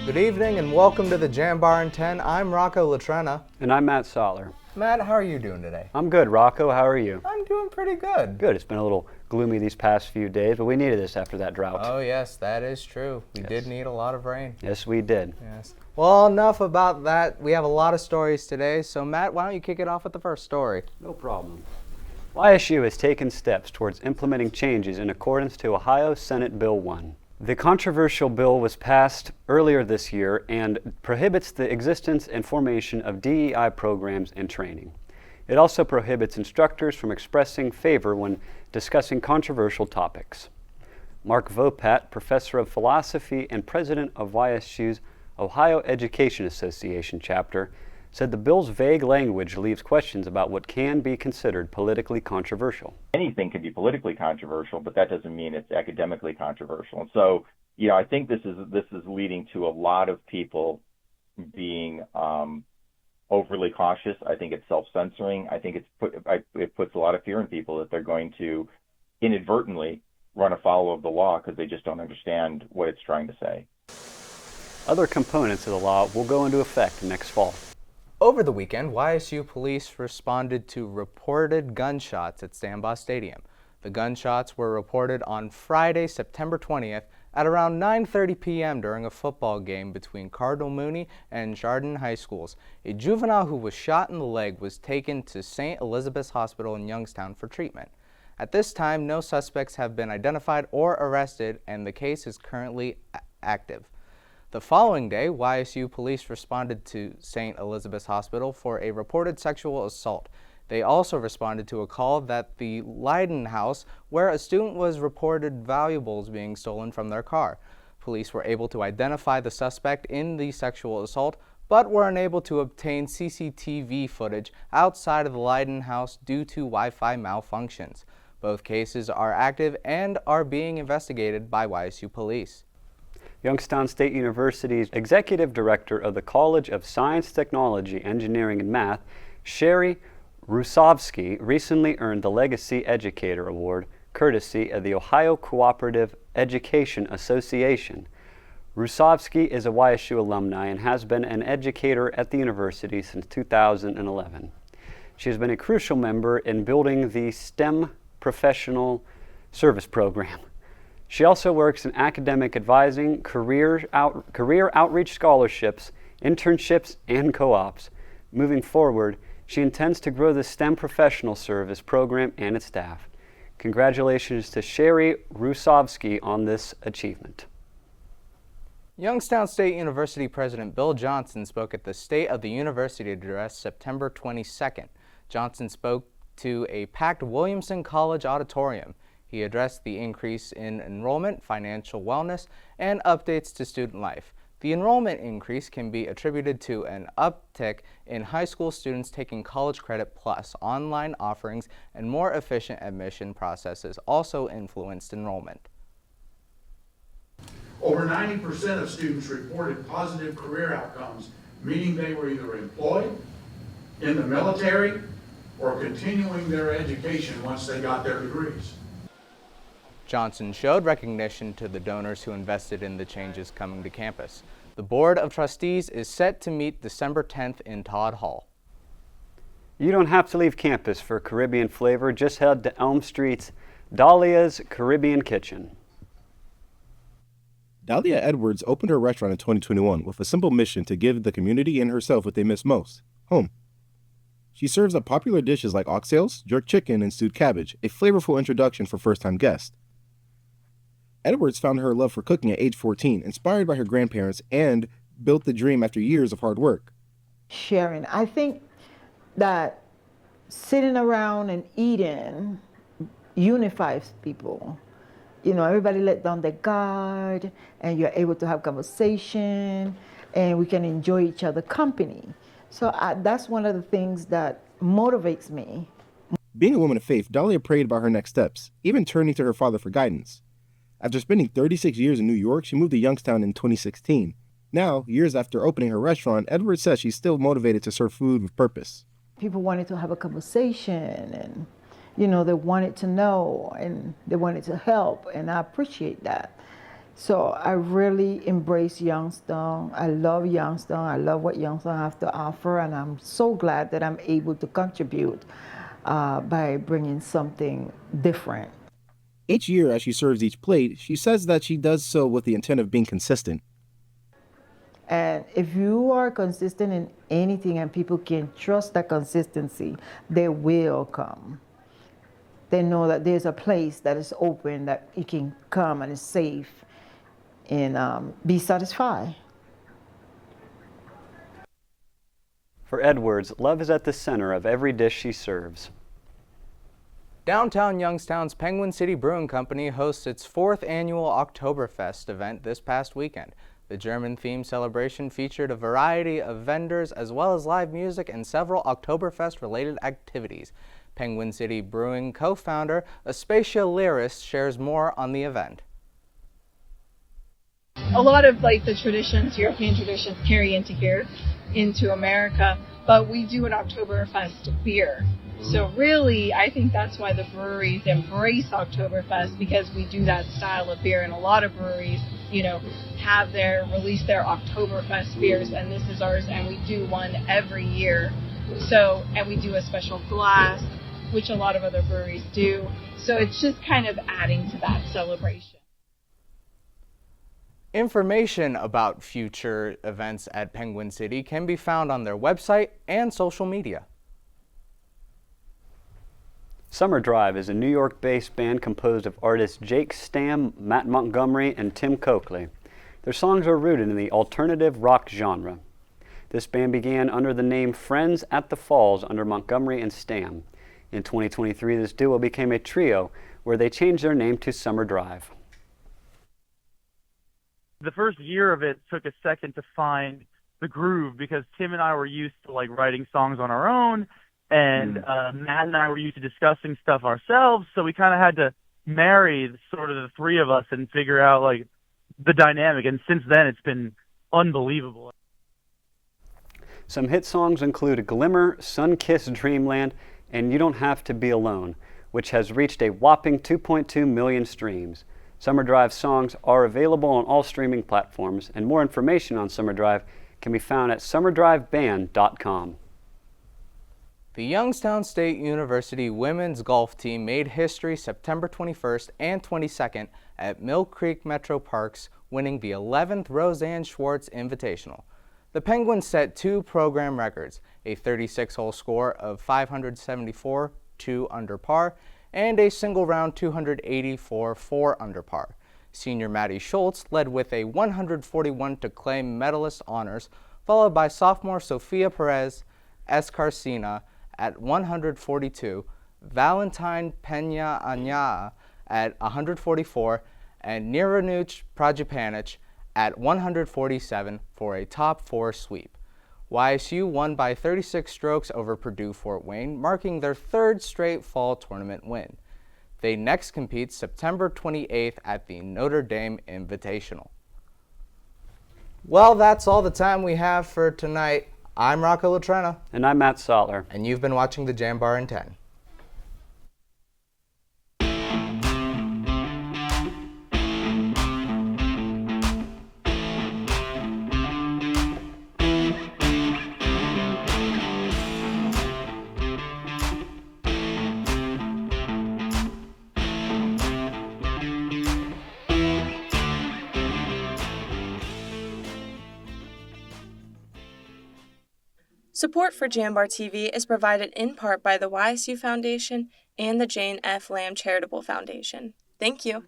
Good evening and welcome to the Jambar In. I'm Rocco Latrena. And I'm Matt Soller. Matt, how are you doing today? I'm good, Rocco. How are you? I'm doing pretty good. Good. It's been a little gloomy these past few days, but we needed this after that drought. Oh yes, that is true. We did need a lot of rain. Yes, we did. Yes. Well, enough about that. We have a lot of stories today, so Matt, why don't you kick it off with the first story? No problem. YSU has taken steps towards implementing changes in accordance to Ohio Senate Bill 1. The controversial bill was passed earlier this year and prohibits the existence and formation of DEI programs and training. It also prohibits instructors from expressing favor when discussing controversial topics. Mark Vopat, professor of philosophy and president of YSU's Ohio Education Association chapter, said the bill's vague language leaves questions about what can be considered politically controversial. Anything can be politically controversial, but that doesn't mean it's academically controversial. And so, I think this is leading to a lot of people being overly cautious. I think it's self-censoring. I think it puts a lot of fear in people that they're going to inadvertently run afoul of the law because they just don't understand what it's trying to say. Other components of the law will go into effect next fall. Over the weekend, YSU police responded to reported gunshots at Stambaugh Stadium. The gunshots were reported on Friday, September 20th at around 9:30 p.m. during a football game between Cardinal Mooney and Chardon High Schools. A juvenile who was shot in the leg was taken to St. Elizabeth's Hospital in Youngstown for treatment. At this time, no suspects have been identified or arrested, and the case is currently active. The following day, YSU police responded to St. Elizabeth's Hospital for a reported sexual assault. They also responded to a call that the Leiden house, where a student was reported valuables being stolen from their car. Police were able to identify the suspect in the sexual assault, but were unable to obtain CCTV footage outside of the Leiden house due to Wi-Fi malfunctions. Both cases are active and are being investigated by YSU police. Youngstown State University's Executive Director of the College of Science, Technology, Engineering, and Math, Sherry Rusovsky, recently earned the Legacy Educator Award, courtesy of the Ohio Cooperative Education Association. Rusovsky is a YSU alumni and has been an educator at the university since 2011. She has been a crucial member in building the STEM Professional Service Program. She also works in academic advising, career outreach scholarships, internships, and co-ops. Moving forward, she intends to grow the STEM Professional Service Program and its staff. Congratulations to Sherry Rusovsky on this achievement. Youngstown State University President Bill Johnson spoke at the State of the University address September 22nd. Johnson spoke to a packed Williamson College auditorium. He addressed the increase in enrollment, financial wellness, and updates to student life. The enrollment increase can be attributed to an uptick in high school students taking College Credit Plus. Online offerings and more efficient admission processes also influenced enrollment. Over 90% of students reported positive career outcomes, meaning they were either employed, in the military, or continuing their education once they got their degrees. Johnson showed recognition to the donors who invested in the changes coming to campus. The Board of Trustees is set to meet December 10th in Todd Hall. You don't have to leave campus for Caribbean flavor. Just head to Elm Street's Dalia's Caribbean Kitchen. Dalia Edwards opened her restaurant in 2021 with a simple mission to give the community and herself what they miss most, home. She serves up popular dishes like oxtails, jerk chicken, and stewed cabbage, a flavorful introduction for first-time guests. Edwards found her love for cooking at age 14, inspired by her grandparents, and built the dream after years of hard work. Sharing. I think that sitting around and eating unifies people. Everybody let down their guard, and you're able to have conversation, and we can enjoy each other's company. So that's one of the things that motivates me. Being a woman of faith, Dalia prayed about her next steps, even turning to her father for guidance. After spending 36 years in New York, she moved to Youngstown in 2016. Now, years after opening her restaurant, Edwards says she's still motivated to serve food with purpose. People wanted to have a conversation, and they wanted to know, and they wanted to help, and I appreciate that. So I really embrace Youngstown. I love Youngstown. I love what Youngstown have to offer, and I'm so glad that I'm able to contribute by bringing something different. Each year, as she serves each plate, she says that she does so with the intent of being consistent. And if you are consistent in anything and people can trust that consistency, they will come. They know that there's a place that is open, that you can come and is safe and be satisfied. For Edwards, love is at the center of every dish she serves. Downtown Youngstown's Penguin City Brewing Company hosts its 4th annual Oktoberfest event this past weekend. The German-themed celebration featured a variety of vendors as well as live music and several Oktoberfest-related activities. Penguin City Brewing co-founder Aspasia Liris shares more on the event. A lot of the traditions, European traditions, carry into here, into America, but we do an Oktoberfest beer. So really, I think that's why the breweries embrace Oktoberfest, because we do that style of beer, and a lot of breweries, release their Oktoberfest beers, and this is ours, and we do one every year. So, and we do a special glass, which a lot of other breweries do. So it's just kind of adding to that celebration. Information about future events at Penguin City can be found on their website and social media. Summer Drive is a New York-based band composed of artists Jake Stamm, Matt Montgomery, and Tim Coakley. Their songs are rooted in the alternative rock genre. This band began under the name Friends at the Falls under Montgomery and Stamm. In 2023, this duo became a trio where they changed their name to Summer Drive. The first year of it took a second to find the groove, because Tim and I were used to writing songs on our own, and Matt and I were used to discussing stuff ourselves, so we kind of had to marry sort of the three of us and figure out the dynamic, and since then it's been unbelievable. Some hit songs include Glimmer, Sun-Kissed Dreamland, and You Don't Have to Be Alone, which has reached a whopping 2.2 million streams. Summer Drive songs are available on all streaming platforms, and more information on Summer Drive can be found at summerdriveband.com. The Youngstown State University women's golf team made history September 21st and 22nd at Mill Creek Metro Parks, winning the 11th Roseanne Schwartz Invitational. The Penguins set 2 program records, a 36-hole score of 574, 2 under par, and a single-round 284, 4 under par. Senior Maddie Schultz led with a 141 to claim medalist honors, followed by sophomore Sofia Perez Escarcina at 142, Valentine Peña Aña at 144, and Niranuch Prajapanich at 147 for a top 4 sweep. YSU won by 36 strokes over Purdue Fort Wayne, marking their 3rd straight fall tournament win. They next compete September 28th at the Notre Dame Invitational. Well, that's all the time we have for tonight. I'm Rocco Latrena. And I'm Matt Sottler. And you've been watching the Jambar In 10. Support for Jambar TV is provided in part by the YSU Foundation and the Jane F. Lamb Charitable Foundation. Thank you.